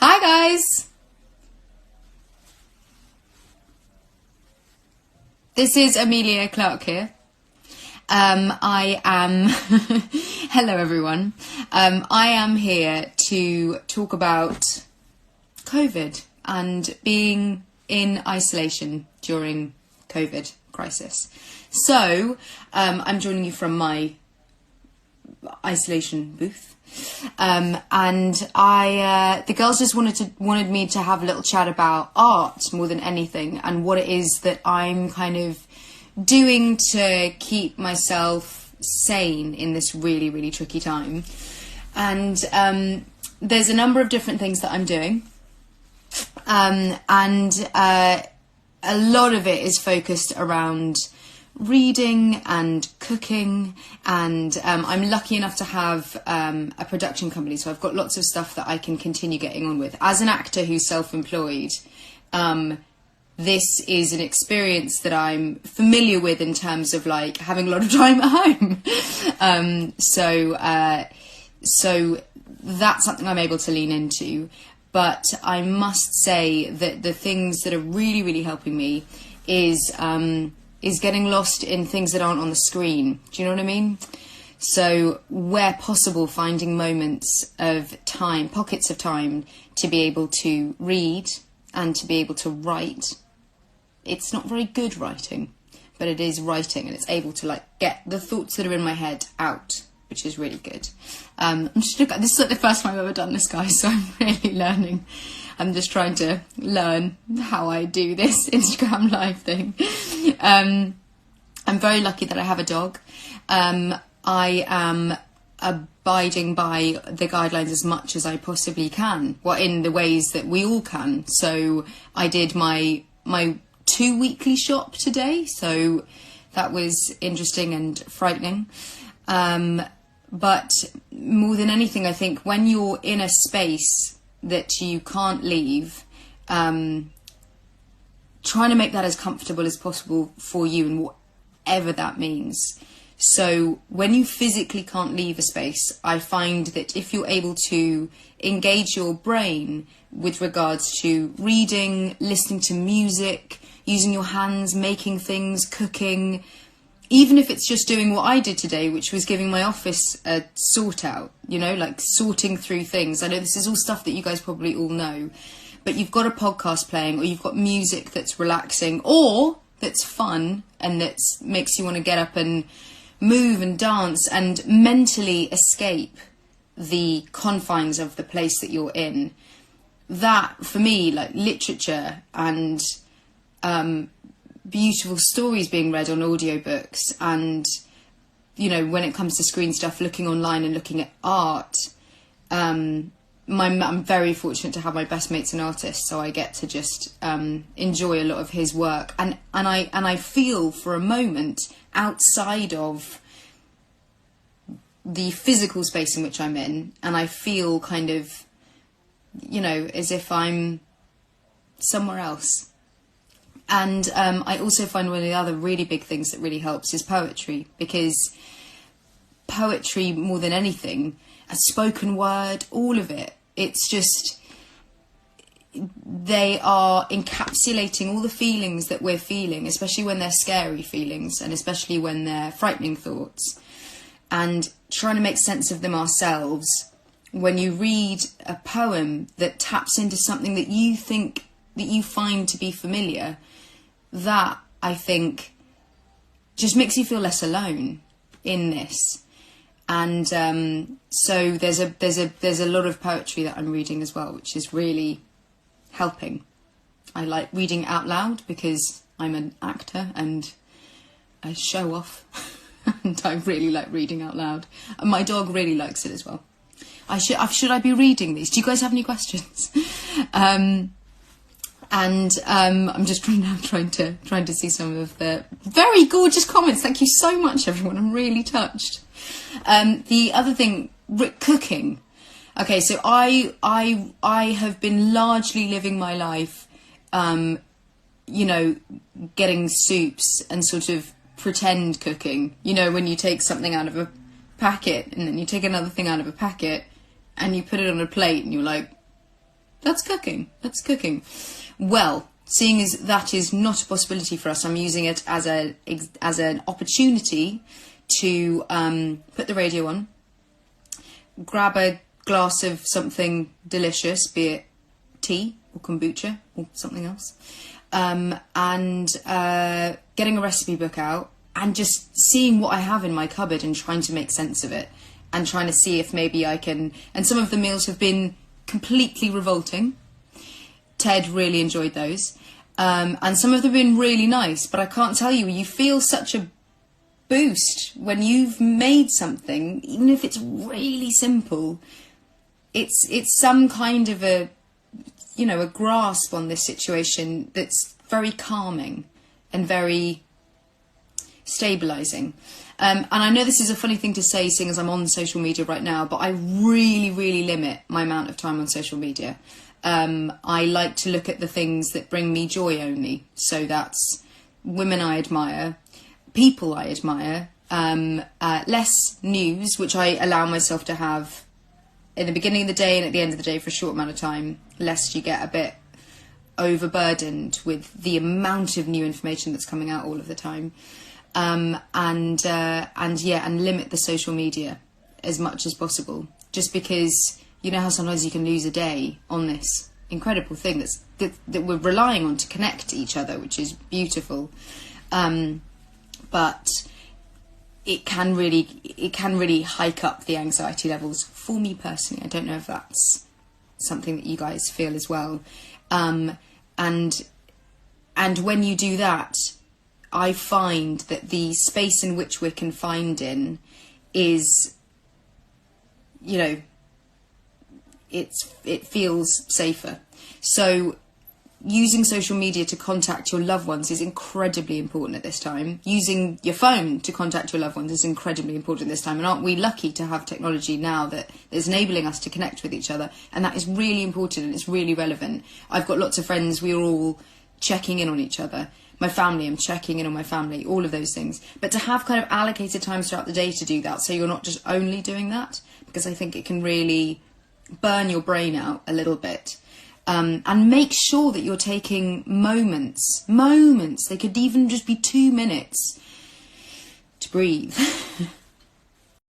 Hi guys! This is Emilia Clarke here. I am... Hello everyone. I am here to talk about COVID and being in isolation during COVID crisis. So, I'm joining you from my isolation booth. The girls just wanted me to have a little chat about art more than anything, and what it is that I'm kind of doing to keep myself sane in this really, really tricky time. And there's a number of different things that I'm doing, and a lot of it is focused around reading and cooking, and I'm lucky enough to have a production company, so I've got lots of stuff that I can continue getting on with. As an actor who's self-employed, this is an experience that I'm familiar with in terms of like having a lot of time at home. So that's something I'm able to lean into. But I must say that the things that are really, really helping me is getting lost in things that aren't on the screen. Do you know what I mean? So where possible, finding moments of time, pockets of time, to be able to read and to be able to write. It's not very good writing, but it is writing, and it's able to like get the thoughts that are in my head out, which is really good. This is like the first time I've ever done this, guys, so I'm really learning. I'm just trying to learn how I do this Instagram live thing. I'm very lucky that I have a dog. I am abiding by the guidelines as much as I possibly can, in the ways that we all can. So I did my 2 weekly shop today, so that was interesting and frightening. But more than anything, I think when you're in a space that you can't leave, trying to make that as comfortable as possible for you, and whatever that means. So when you physically can't leave a space, I find that if you're able to engage your brain with regards to reading, listening to music, using your hands, making things, cooking, even if it's just doing what I did today, which was giving my office a sort out, like sorting through things. I know this is all stuff that you guys probably all know, but you've got a podcast playing, or you've got music that's relaxing, or that's fun, and that makes you want to get up and move and dance and mentally escape the confines of the place that you're in. That, for me, like literature and beautiful stories being read on audiobooks, and when it comes to screen stuff, looking online and looking at art, I'm very fortunate to have my best mate's an artist, so I get to just enjoy a lot of his work, and I feel for a moment outside of the physical space in which I'm in, and I feel kind of as if I'm somewhere else. And I also find one of the other really big things that really helps is poetry, because poetry, more than anything, a spoken word, all of it, it's just, they are encapsulating all the feelings that we're feeling, especially when they're scary feelings, and especially when they're frightening thoughts, and trying to make sense of them ourselves. When you read a poem that taps into something that you think, that you find to be familiar, that, I think, just makes you feel less alone in this. And so there's a lot of poetry that I'm reading as well, which is really helping. I like reading out loud because I'm an actor and I show off, and I really like reading out loud. And my dog really likes it as well. Should I be reading these? Do you guys have any questions? I'm just trying to see some of the very gorgeous comments. Thank you so much, everyone. I'm really touched. The other thing, cooking. Okay, so I have been largely living my life, getting soups and sort of pretend cooking. When you take something out of a packet and then you take another thing out of a packet and you put it on a plate and you're like, That's cooking. That's cooking. Well, seeing as that is not a possibility for us, I'm using it as an opportunity to put the radio on, grab a glass of something delicious, be it tea or kombucha or something else, and getting a recipe book out and just seeing what I have in my cupboard and trying to make sense of it and trying to see if maybe I can... And some of the meals have been completely revolting. Ted really enjoyed those. And some of them have been really nice, but I can't tell you, you feel such a boost when you've made something, even if it's really simple. It's some kind of a grasp on this situation that's very calming and very stabilising. And I know this is a funny thing to say, seeing as I'm on social media right now, but I really, really limit my amount of time on social media. I like to look at the things that bring me joy only. So that's women I admire, people I admire, less news, which I allow myself to have in the beginning of the day and at the end of the day for a short amount of time, lest you get a bit overburdened with the amount of new information that's coming out all of the time. And limit the social media as much as possible, just because you know how sometimes you can lose a day on this incredible thing that we're relying on to connect to each other, which is beautiful. But it can really hike up the anxiety levels for me personally. I don't know if that's something that you guys feel as well. And when you do that, I find that the space in which we're confined in is, it feels safer. So using social media to contact your loved ones is incredibly important at this time. Using your phone to contact your loved ones is incredibly important at this time. And aren't we lucky to have technology now that is enabling us to connect with each other? And that is really important and it's really relevant. I've got lots of friends, we're all checking in on each other. My family, I'm checking in on my family, all of those things. But to have kind of allocated times throughout the day to do that, so you're not just only doing that, because I think it can really burn your brain out a little bit. And make sure that you're taking moments, they could even just be 2 minutes, to breathe.